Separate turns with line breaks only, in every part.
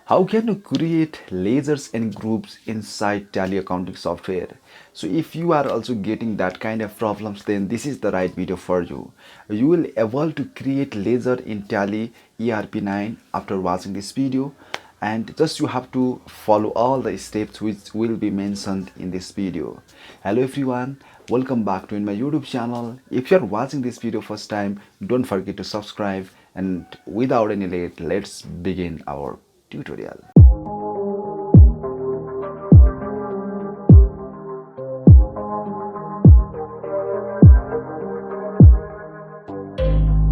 How can you create lasers and groups inside Tally accounting software? So if you are also getting that kind of problems, then this is the right video for you. You will able to create laser in Tally ERP9 after watching this video, and just you have to follow all the steps which will be mentioned in this video. Hello everyone, welcome back to my YouTube channel. If you are watching this video first time, don't forget to subscribe, and without any late, let's begin our tutorial.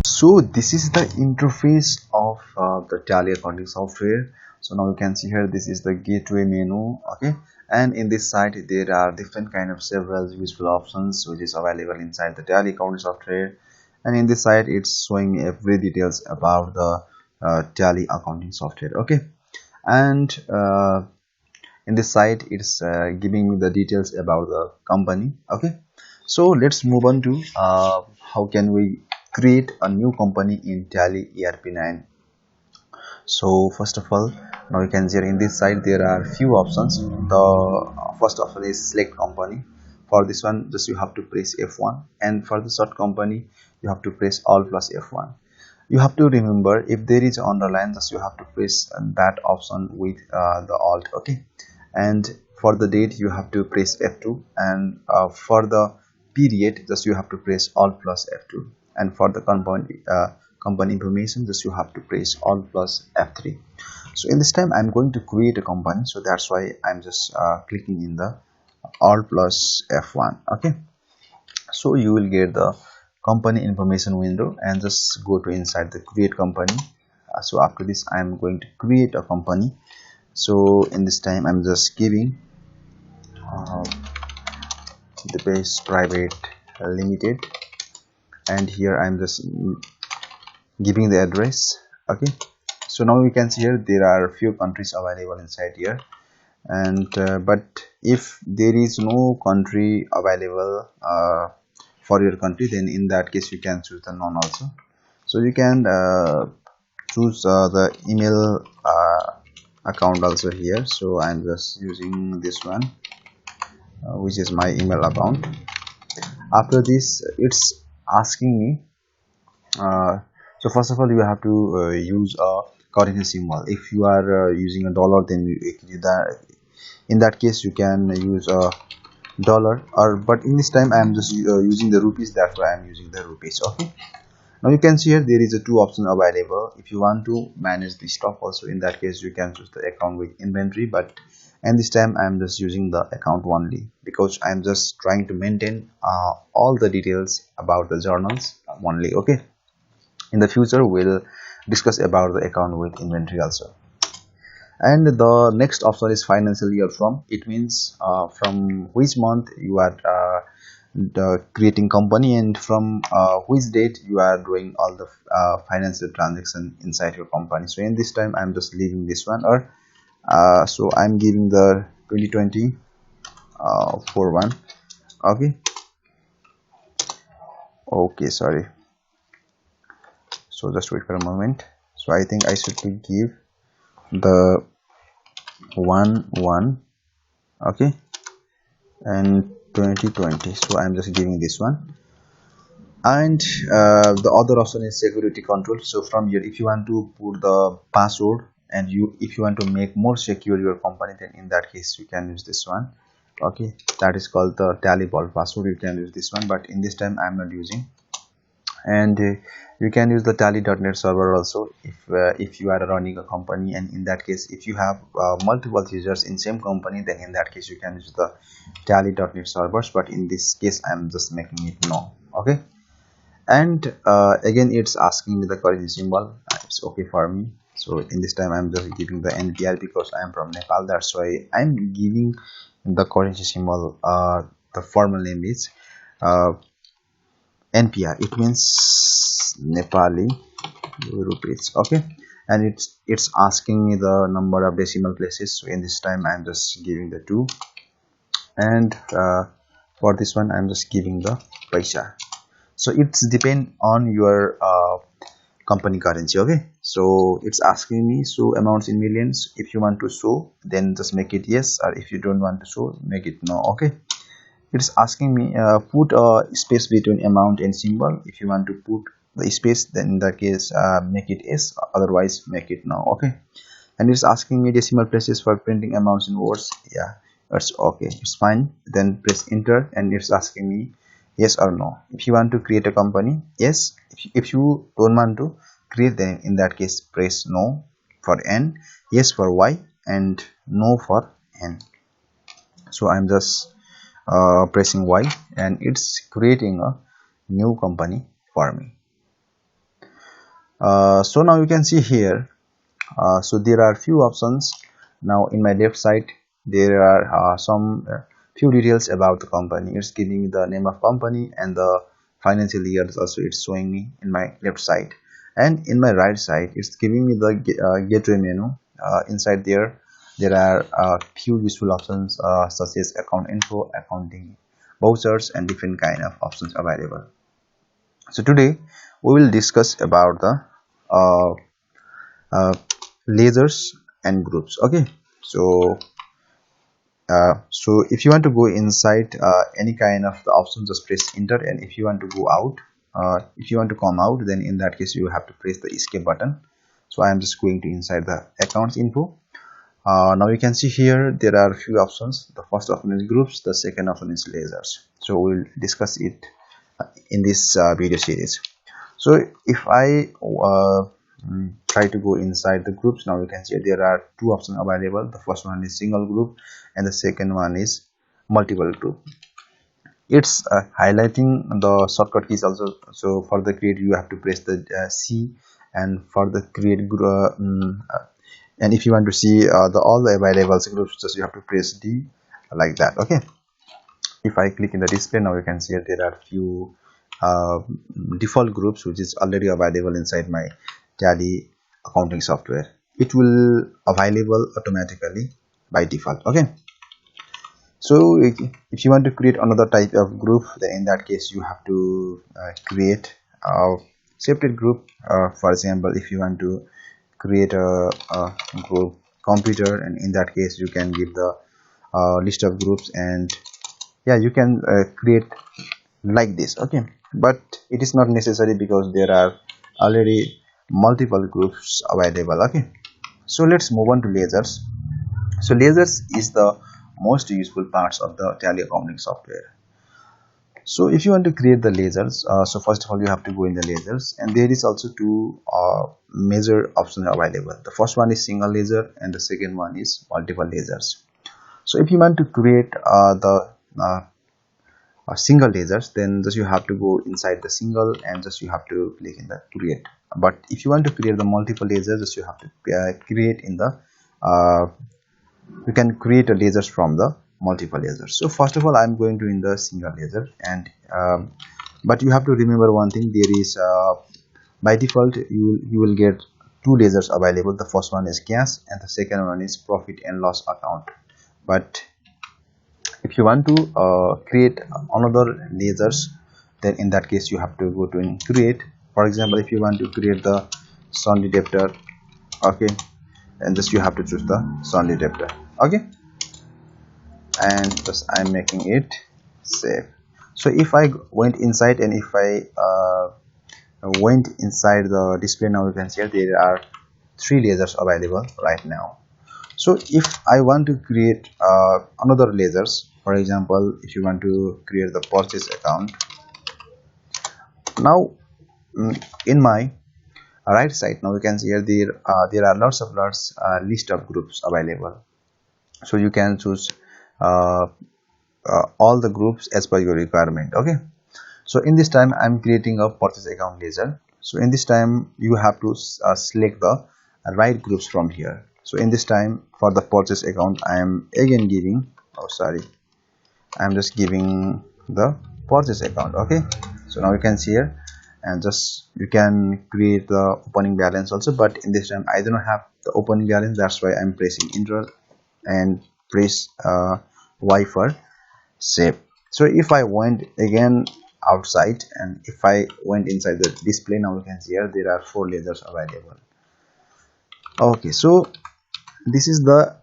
So this is the interface of the Tally accounting software. So now you can see here, this is the gateway menu. Okay, and in this site there are different kind of several useful options which is available inside the Tally accounting software. And in this site it's showing every details about the Tally accounting software. Okay, and in this site it's giving me the details about the company. Okay, so let's move on to how can we create a new company in Tally ERP9. So first of all, now you can see in this site there are few options. The first of all is select company. For this one, just you have to press F1, and for the short company you have to press Alt plus F1. You have to remember, if there is underline, just you have to press that option with the Alt. Okay, and for the date you have to press F2, and for the period just you have to press Alt plus F2, and for the company information just you have to press Alt plus F3. So in this time I'm going to create a company, so that's why I'm just clicking in the Alt plus F1. Okay, so you will get the company information window, and just go to inside the create company. So after this I'm going to create a company. So in this time I'm just giving Dipesh Private Limited, and here I'm just giving the address. Okay, so now we can see here there are a few countries available inside here, and but if there is no country available for your country, then in that case you can choose the none also. So you can choose the email account also here. So I'm just using this one, which is my email account. After this it's asking me so first of all you have to use a currency symbol. If you are using a dollar, then in that case you can use a dollar, or but in this time I am just using the rupees, that's why I am using the rupees. Okay, now you can see here there is a two options available. If you want to manage the stock also, in that case you can choose the account with inventory, but and this time I am just using the account only, because I am just trying to maintain all the details about the journals only. Okay, in the future we'll discuss about the account with inventory also. And the next option is financial year from. It means from which month you are creating company, and from which date you are doing all the financial transaction inside your company. So in this time I'm just leaving this one, or so I'm giving the 2020 for one. Okay, sorry, so just wait for a moment. So I think I should give the 1 okay, and 2020. So I'm just giving this one, and the other option is security control. So from here, if you want to put the password, and if you want to make more secure your company, then in that case you can use this one. Okay, that is called the Tally Vault password. You can use this one, but in this time I'm not using. And you can use the tally.net server also if you are running a company, and in that case if you have multiple users in same company, then in that case you can use the tally.net servers, but in this case I'm just making it no. Okay, and again it's asking me the currency symbol. It's okay for me. So in this time I'm just giving the NPR, because I am from Nepal, that's why I'm giving the currency symbol. The formal name is NPR. It means Nepali rupees. Okay, and it's asking me the number of decimal places. So in this time I'm just giving the 2, and for this one I'm just giving the paisa. So it's depend on your company currency. Okay, so it's asking me show amounts in millions. If you want to show, then just make it yes, or if you don't want to show, make it no. Okay, it's asking me put a space between amount and symbol. If you want to put the space, then in that case make it yes, otherwise make it no. Okay, and it's asking me decimal places for printing amounts in words. Yeah, it's okay, it's fine. Then press enter, and it's asking me yes or no. If you want to create a company, yes. If you don't want to create, then in that case press no for n, yes for y, and no for n. So I'm just pressing y, and it's creating a new company for me. So now you can see here, so there are few options. Now in my left side there are some few details about the company. It's giving me the name of company and the financial years also it's showing me in my left side, and in my right side it's giving me the gateway menu. Inside there are few useful options such as account info, accounting, vouchers, and different kind of options available. So today we will discuss about the uh, uh, lasers and groups. Okay, so so if you want to go inside any kind of the option, just press enter, and if you want to go out, if you want to come out, then in that case you have to press the escape button. So I am just going to inside the accounts info. Now you can see here there are a few options. The first option is groups, the second option is lasers. So we'll discuss it in this video series. So if I try to go inside the groups, now you can see there are two options available. The first one is single group, and the second one is multiple group. It's highlighting the shortcut keys also. So for the create you have to press the C, and for the create group and if you want to see the all the available groups, just you have to press D, like that. Okay, if I click in the display, now you can see there are few default groups which is already available inside my Tally accounting software. It will available automatically by default. Okay, so if you want to create another type of group, then in that case you have to create a separate group. For example, if you want to create a group computer, and in that case you can give the list of groups, and yeah, you can create like this. Okay, but it is not necessary because there are already multiple groups available. Okay, so let's move on to lasers. So lasers is the most useful parts of the Tally accounting software. So if you want to create the lasers, so first of all you have to go in the lasers, and there is also two major options available. The first one is single laser, and the second one is multiple lasers. So if you want to create the single lasers, then just you have to go inside the single, and just you have to click in the create. But if you want to create the multiple lasers, just you have to create in the you can create a lasers from the multiple lasers. So first of all I'm going to in the single laser, and but you have to remember one thing. There is by default you will get two lasers available. The first one is cash, and the second one is profit and loss account. But if you want to create another lasers, then in that case you have to go to in create. For example, if you want to create the Sunday debtor, okay, and just you have to choose the Sunday debtor. Okay, and just I'm making it save. So if I went inside, and if I went inside the display, now you can see there are three lasers available right now. So if I want to create another lasers, for example, if you want to create the purchase account, now in my right side, now you can see here there are lots list of groups available. So you can choose all the groups as per your requirement. Okay, so in this time I'm creating a purchase account laser. So in this time you have to select the right groups from here. So in this time for the purchase account I am again giving, oh sorry, I'm just giving the purchase account. Okay, so now you can see here, and just you can create the opening balance also, but in this time I do not have the opening balance. That's why I'm pressing enter and press Y for save. So if I went again outside, and if I went inside the display, now you can see here there are 4 lasers available. Okay, so this is the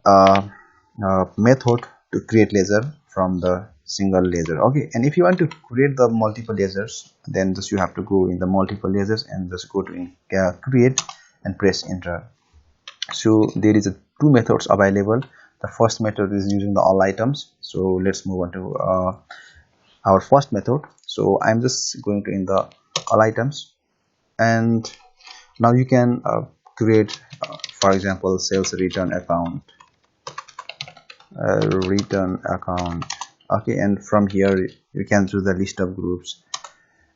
method to create laser from the single laser. Okay, and if you want to create the multiple lasers, then just you have to go in the multiple lasers and just go to create and press enter. So there is 2 methods available. The first method is using the all items. So let's move on to our first method. So I'm just going to in the all items, and now you can create for example sales return account, okay, and from here you can choose the list of groups,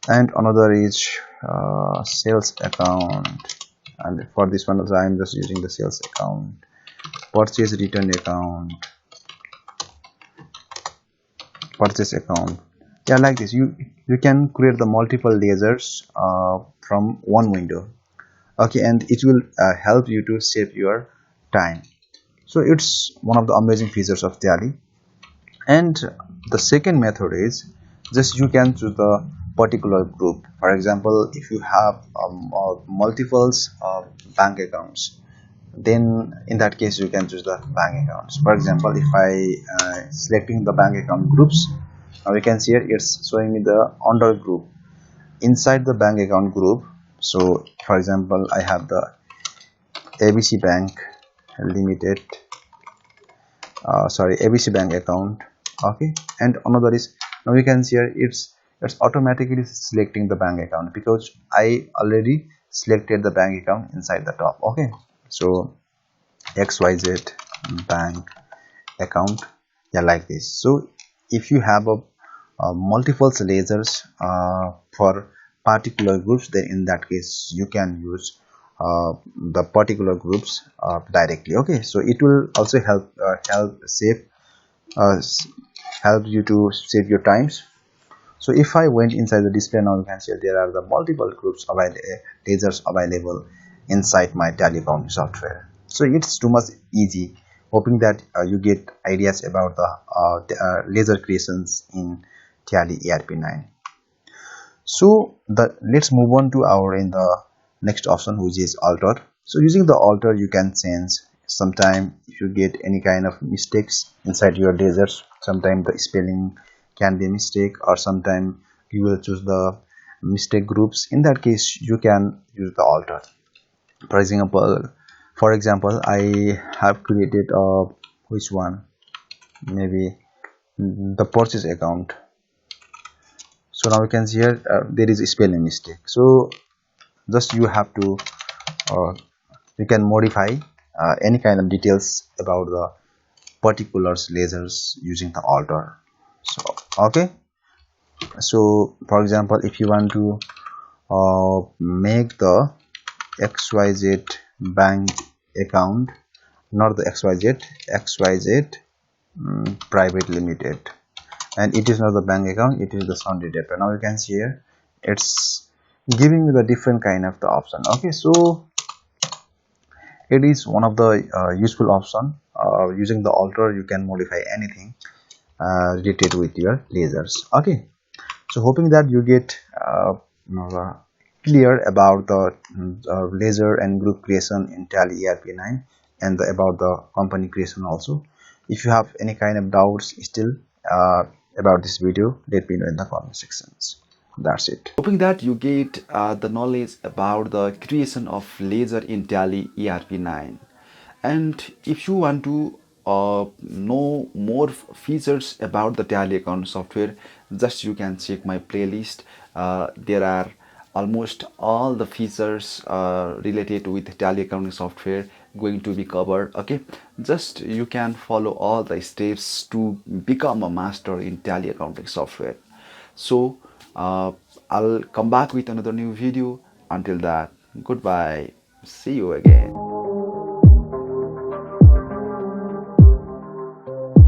and another is sales account, and for this one also I'm just using the sales account, purchase return account, purchase account. Yeah, like this you can create the multiple lasers from one window. Okay, and it will help you to save your time. So it's one of the amazing features of Tally. And the second method is just you can choose the particular group. For example, if you have multiples bank accounts, then in that case you can choose the bank accounts. For example, if I selecting the bank account groups, now you can see here it's showing me the under group inside the bank account group. So for example, I have the ABC Bank Limited, ABC Bank account. Okay, and another is, now you can see here it's automatically selecting the bank account because I already selected the bank account inside the top. Okay, so XYZ bank account, yeah, like this. So if you have multiple lasers for particular groups, then in that case you can use the particular groups directly. Okay, so it will also help uh, help you to save your times. So if I went inside the display, now you can see there are the multiple groups lasers available inside my Tally accounting software. So it's too much easy. Hoping that you get ideas about the laser creations in Tally ERP9. So let's move on to our in the next option, which is alter. So using the alter, you can change. Sometime if you get any kind of mistakes inside your lasers, sometimes the spelling can be a mistake, or sometime you will choose the mistake groups. In that case, you can use the alter. For example, I have created which one, maybe the purchase account. So now you can see here there is a spelling mistake. So just you have to you can modify any kind of details about the particulars lasers using the alter. So okay, so for example, if you want to make the XYZ bank account, not the XYZ private limited, and it is not the bank account, it is the Sunday data. Now you can see here it's giving me the different kind of the option. Okay, so it is one of the useful option. Using the alter, you can modify anything related with your lasers. Okay, so hoping that you get clear about the laser and group creation in Tally ERP9, and about the company creation also. If you have any kind of doubts still about this video, let me know in the comment sections. That's it.
Hoping that you get the knowledge about the creation of laser in Tally ERP9. And if you want to know more features about the Tally account software, just you can check my playlist. There are almost all the features related with Tally accounting software going to be covered. Okay, just you can follow all the steps to become a master in Tally accounting software. So I'll come back with another new video. Until that, goodbye, see you again.